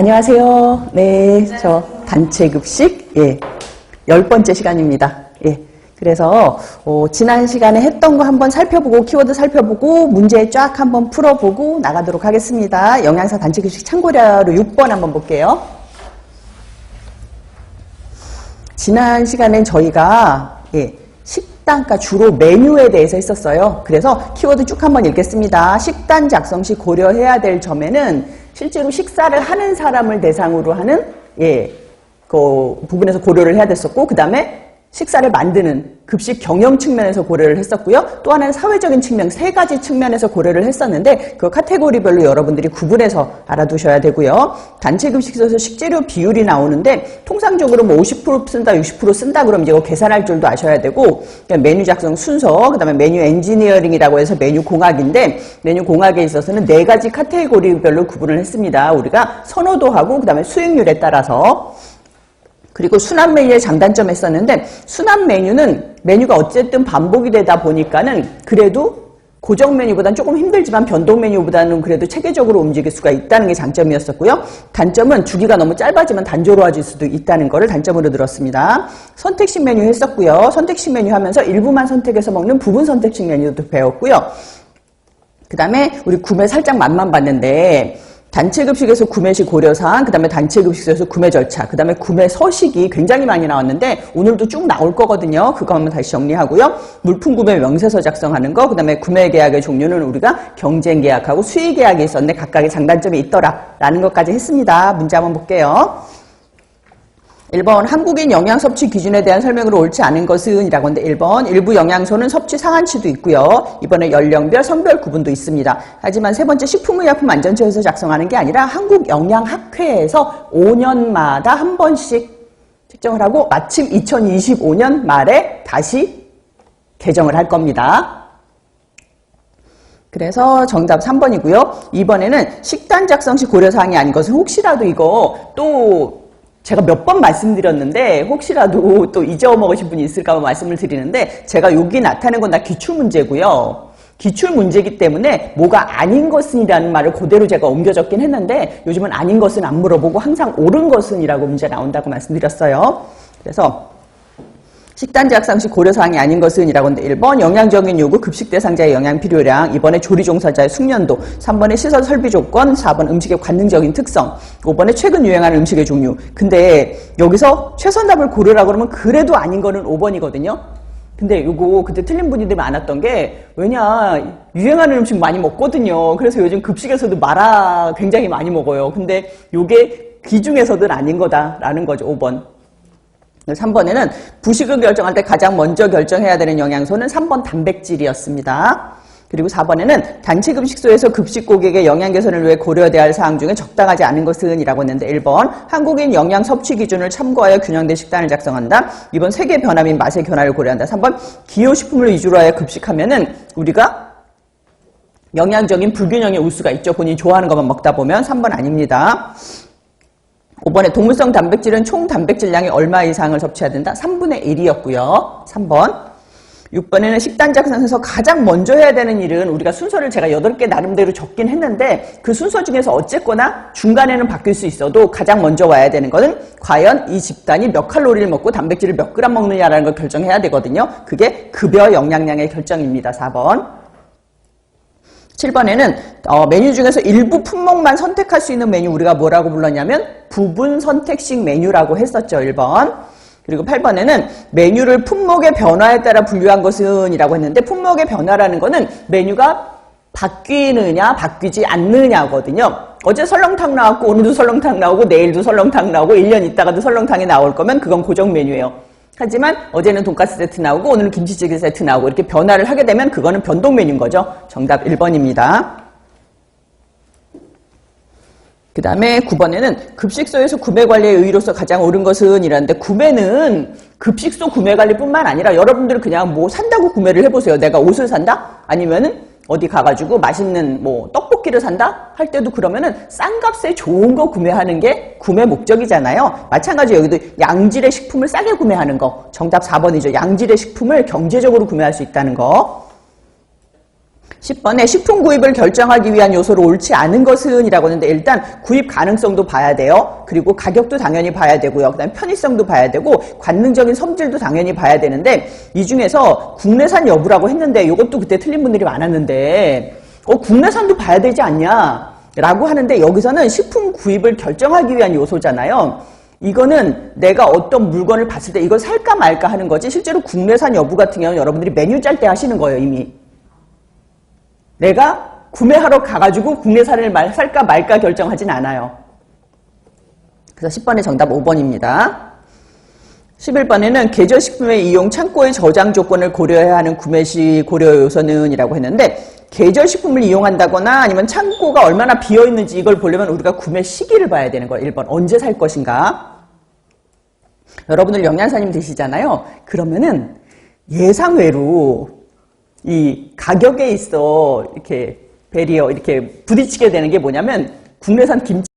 안녕하세요. 네, 저 단체 급식 10번째 시간입니다. 그래서 지난 시간에 했던 거 한번 살펴보고 키워드 살펴보고 문제 쫙 한번 풀어보고 나가도록 하겠습니다. 영양사 단체 급식 참고자료 6번 한번 볼게요. 지난 시간엔 저희가 식단가 주로 메뉴에 대해서 했었어요. 그래서 키워드 쭉 한번 읽겠습니다. 식단 작성 시 고려해야 될 점에는 실제로 식사를 하는 사람을 대상으로 하는 그 부분에서 고려를 해야 됐었고, 그 다음에 식사를 만드는 급식 경영 측면에서 고려를 했었고요. 또 하나는 사회적인 측면, 세 가지 측면에서 고려를 했었는데 그 카테고리별로 여러분들이 구분해서 알아두셔야 되고요. 단체 급식에서 식재료 비율이 나오는데 통상적으로 뭐 50% 쓴다, 60% 쓴다 그러면 이거 계산할 줄도 아셔야 되고, 메뉴 작성 순서, 그 다음에 메뉴 엔지니어링이라고 해서 메뉴 공학인데, 메뉴 공학에 있어서는 4가지 카테고리별로 구분을 했습니다. 우리가 선호도하고 그 다음에 수익률에 따라서. 그리고 순환 메뉴의 장단점 했었는데, 순환 메뉴는 메뉴가 어쨌든 반복이 되다 보니까는 그래도 고정 메뉴보다는 조금 힘들지만 변동 메뉴보다는 그래도 체계적으로 움직일 수가 있다는 게 장점이었었고요. 단점은 주기가 너무 짧아지면 단조로워질 수도 있다는 거를 단점으로 들었습니다. 선택식 메뉴 했었고요. 선택식 메뉴 하면서 일부만 선택해서 먹는 부분 선택식 메뉴도 배웠고요. 그 다음에 우리 구매 살짝 맛만 봤는데, 단체 급식에서 구매 시 고려사항, 그 다음에 단체 급식에서 구매 절차, 그 다음에 구매 서식이 굉장히 많이 나왔는데 오늘도 쭉 나올 거거든요. 그거 한번 다시 정리하고요. 물품 구매 명세서 작성하는 거, 그 다음에 구매 계약의 종류는 우리가 경쟁 계약하고 수의 계약이 있었는데 각각의 장단점이 있더라라는 것까지 했습니다. 문제 한번 볼게요. 1번 한국인 영양 섭취 기준에 대한 설명으로 옳지 않은 것은 이라고 하는데, 1번 일부 영양소는 섭취 상한치도 있고요. 이번에 연령별, 성별 구분도 있습니다. 하지만 세 번째 식품의약품안전처에서 작성하는 게 아니라 한국영양학회에서 5년마다 한 번씩 책정을 하고 마침 2025년 말에 다시 개정을 할 겁니다. 그래서 정답 3번이고요. 이번에는 식단 작성 시 고려사항이 아닌 것은 혹시라도 이거 또 제가 몇 번 말씀드렸는데 혹시라도 또 잊어먹으신 분이 있을까 봐 말씀을 드리는데, 제가 여기 나타낸 건 다 기출문제고요. 기출문제이기 때문에 뭐가 아닌 것은이라는 말을 그대로 제가 옮겨 적긴 했는데 요즘은 아닌 것은 안 물어보고 항상 옳은 것은이라고 문제 나온다고 말씀드렸어요. 그래서 식단 작성 시 고려사항이 아닌 것은 이라고 하는데, 1번 영양적인 요구, 급식 대상자의 영양 필요량, 2번에 조리 종사자의 숙련도, 3번에 시설 설비 조건, 4번 음식의 관능적인 특성, 5번에 최근 유행하는 음식의 종류. 근데 여기서 최선답을 고르라고 그러면 그래도 아닌 거는 5번이거든요. 근데 요거 그때 틀린 분들이 많았던 게, 왜냐 유행하는 음식 많이 먹거든요. 그래서 요즘 급식에서도 마라 굉장히 많이 먹어요. 근데 요게 그 중에서도 아닌 거다라는 거죠. 5번. 3번에는 부식을 결정할 때 가장 먼저 결정해야 되는 영양소는 3번 단백질이었습니다. 그리고 4번에는 단체 급식소에서 급식 고객의 영양 개선을 위해 고려돼야 할 사항 중에 적당하지 않은 것은 이라고 했는데, 1번 한국인 영양 섭취 기준을 참고하여 균형된 식단을 작성한다. 2번 세계 변화 및 맛의 변화를 고려한다. 3번 기호식품을 위주로 하여 급식하면은 우리가 영양적인 불균형이 올 수가 있죠. 본인이 좋아하는 것만 먹다 보면. 3번 아닙니다. 5번에 동물성 단백질은 총 단백질량의 얼마 이상을 섭취해야 된다? 3분의 1이었고요. 3번. 6번에는 식단 작성에서 가장 먼저 해야 되는 일은, 우리가 순서를 제가 8개 나름대로 적긴 했는데 그 순서 중에서 어쨌거나 중간에는 바뀔 수 있어도 가장 먼저 와야 되는 것은 과연 이 집단이 몇 칼로리를 먹고 단백질을 몇 그램 먹느냐라는 걸 결정해야 되거든요. 그게 급여 영양량의 결정입니다. 4번. 7번에는 메뉴 중에서 일부 품목만 선택할 수 있는 메뉴 우리가 뭐라고 불렀냐면 부분 선택식 메뉴라고 했었죠. 1번. 그리고 8번에는 메뉴를 품목의 변화에 따라 분류한 것은 이라고 했는데, 품목의 변화라는 거는 메뉴가 바뀌느냐 바뀌지 않느냐거든요. 어제 설렁탕 나왔고 오늘도 설렁탕 나오고 내일도 설렁탕 나오고 1년 있다가도 설렁탕이 나올 거면 그건 고정 메뉴예요. 하지만 어제는 돈가스 세트 나오고 오늘은 김치찌개 세트 나오고 이렇게 변화를 하게 되면 그거는 변동 메뉴인 거죠. 정답 1번입니다. 그 다음에 9번에는 급식소에서 구매관리의 의의로서 가장 옳은 것은 이라는데, 구매는 급식소 구매관리뿐만 아니라 여러분들 그냥 뭐 산다고 구매를 해보세요. 내가 옷을 산다? 아니면은 어디 가가지고 맛있는 뭐 떡볶이를 산다? 할 때도 그러면은 싼 값에 좋은 거 구매하는 게 구매 목적이잖아요. 마찬가지로 여기도 양질의 식품을 싸게 구매하는 거. 정답 4번이죠. 양질의 식품을 경제적으로 구매할 수 있다는 거. 10번에 식품 구입을 결정하기 위한 요소로 옳지 않은 것은 이라고 하는데 일단 구입 가능성도 봐야 돼요. 그리고 가격도 당연히 봐야 되고요. 그다음에 편의성도 봐야 되고 관능적인 성질도 당연히 봐야 되는데 이 중에서 국내산 여부라고 했는데 이것도 그때 틀린 분들이 많았는데 국내산도 봐야 되지 않냐 라고 하는데 여기서는 식품 구입을 결정하기 위한 요소잖아요. 이거는 내가 어떤 물건을 봤을 때 이걸 살까 말까 하는 거지 실제로 국내산 여부 같은 경우는 여러분들이 메뉴 짤 때 하시는 거예요. 이미. 내가 구매하러 가가지고 국내산을 살까 말까 결정하진 않아요. 그래서 10번의 정답 5번입니다. 11번에는 계절식품의 이용 창고의 저장 조건을 고려해야 하는 구매 시 고려 요소는 이라고 했는데 계절식품을 이용한다거나 아니면 창고가 얼마나 비어있는지 이걸 보려면 우리가 구매 시기를 봐야 되는 거예요. 1번 언제 살 것인가. 여러분들 영양사님 되시잖아요. 그러면은 예상외로 이 가격에 있어 이렇게 배리어 이렇게 부딪히게 되는 게 뭐냐면 국내산 김치